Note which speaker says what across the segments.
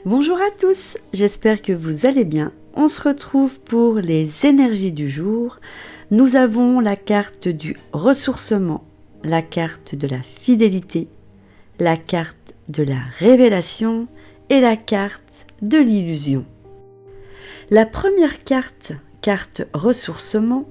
Speaker 1: Bonjour à tous, j'espère que vous allez bien. On se retrouve pour les énergies du jour. Nous avons la carte du ressourcement, la carte de la fidélité, la carte de la révélation et la carte de l'illusion. La première carte, carte ressourcement,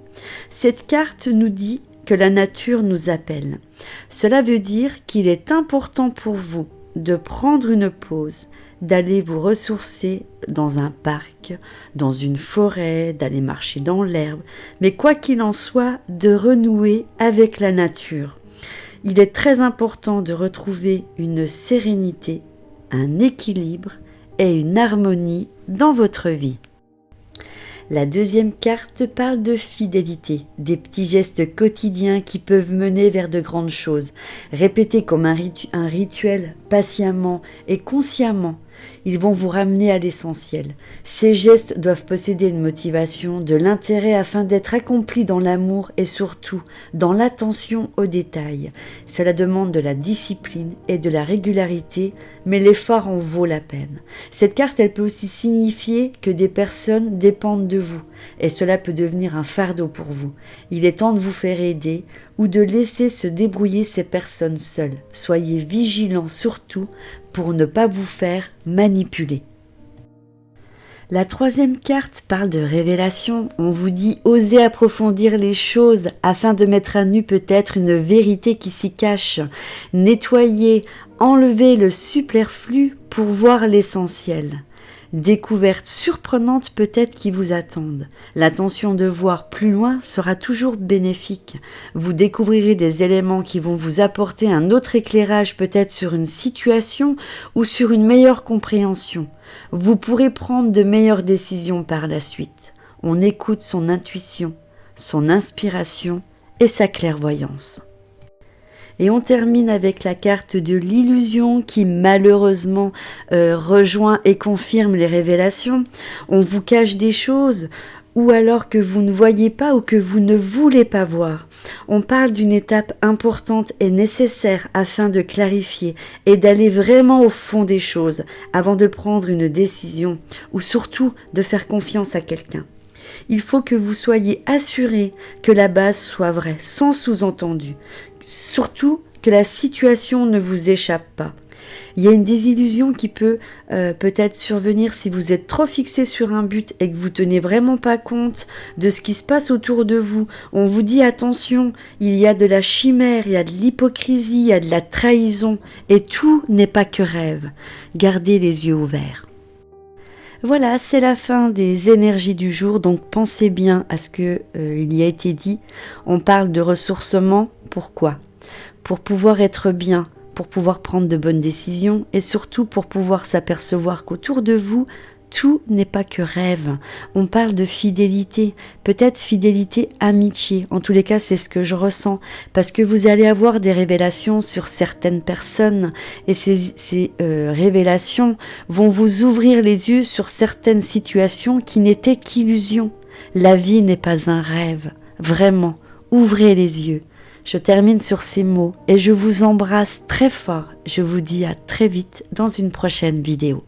Speaker 1: cette carte nous dit que la nature nous appelle. Cela veut dire qu'il est important pour vous de prendre une pause, d'aller vous ressourcer dans un parc, dans une forêt, d'aller marcher dans l'herbe, mais quoi qu'il en soit, de renouer avec la nature. Il est très important de retrouver une sérénité, un équilibre et une harmonie dans votre vie. La deuxième carte parle de fidélité, des petits gestes quotidiens qui peuvent mener vers de grandes choses. Répétés comme un rituel, patiemment et consciemment, ils vont vous ramener à l'essentiel. Ces gestes doivent posséder une motivation, de l'intérêt afin d'être accomplis dans l'amour et surtout dans l'attention aux détails. Cela demande de la discipline et de la régularité, mais l'effort en vaut la peine. Cette carte, elle peut aussi signifier que des personnes dépendent de vous et cela peut devenir un fardeau pour vous. Il est temps de vous faire aider ou de laisser se débrouiller ces personnes seules. Soyez vigilants surtout pour ne pas vous faire manipuler. La troisième carte parle de révélation. On vous dit osez approfondir les choses afin de mettre à nu peut-être une vérité qui s'y cache. Nettoyez, enlevez le superflu pour voir l'essentiel. Découvertes surprenantes peut-être qui vous attendent. L'intention de voir plus loin sera toujours bénéfique. Vous découvrirez des éléments qui vont vous apporter un autre éclairage peut-être sur une situation ou sur une meilleure compréhension. Vous pourrez prendre de meilleures décisions par la suite. On écoute son intuition, son inspiration et sa clairvoyance. Et on termine avec la carte de l'illusion qui malheureusement rejoint et confirme les révélations. On vous cache des choses ou alors que vous ne voyez pas ou que vous ne voulez pas voir. On parle d'une étape importante et nécessaire afin de clarifier et d'aller vraiment au fond des choses avant de prendre une décision ou surtout de faire confiance à quelqu'un. Il faut que vous soyez assurés que la base soit vraie, sans sous-entendu. Surtout que la situation ne vous échappe pas. Il y a une désillusion qui peut peut-être survenir si vous êtes trop fixé sur un but et que vous tenez vraiment pas compte de ce qui se passe autour de vous. On vous dit attention, il y a de la chimère, il y a de l'hypocrisie, il y a de la trahison et tout n'est pas que rêve. Gardez les yeux ouverts. Voilà, c'est la fin des énergies du jour, donc pensez bien à ce qu'il y a été dit. On parle de ressourcement, pourquoi ? Pour pouvoir être bien, pour pouvoir prendre de bonnes décisions et surtout pour pouvoir s'apercevoir qu'autour de vous, tout n'est pas que rêve. On parle de fidélité, peut-être fidélité, amitié. En tous les cas, c'est ce que je ressens. Parce que vous allez avoir des révélations sur certaines personnes. Et ces révélations vont vous ouvrir les yeux sur certaines situations qui n'étaient qu'illusions. La vie n'est pas un rêve. Vraiment, ouvrez les yeux. Je termine sur ces mots et je vous embrasse très fort. Je vous dis à très vite dans une prochaine vidéo.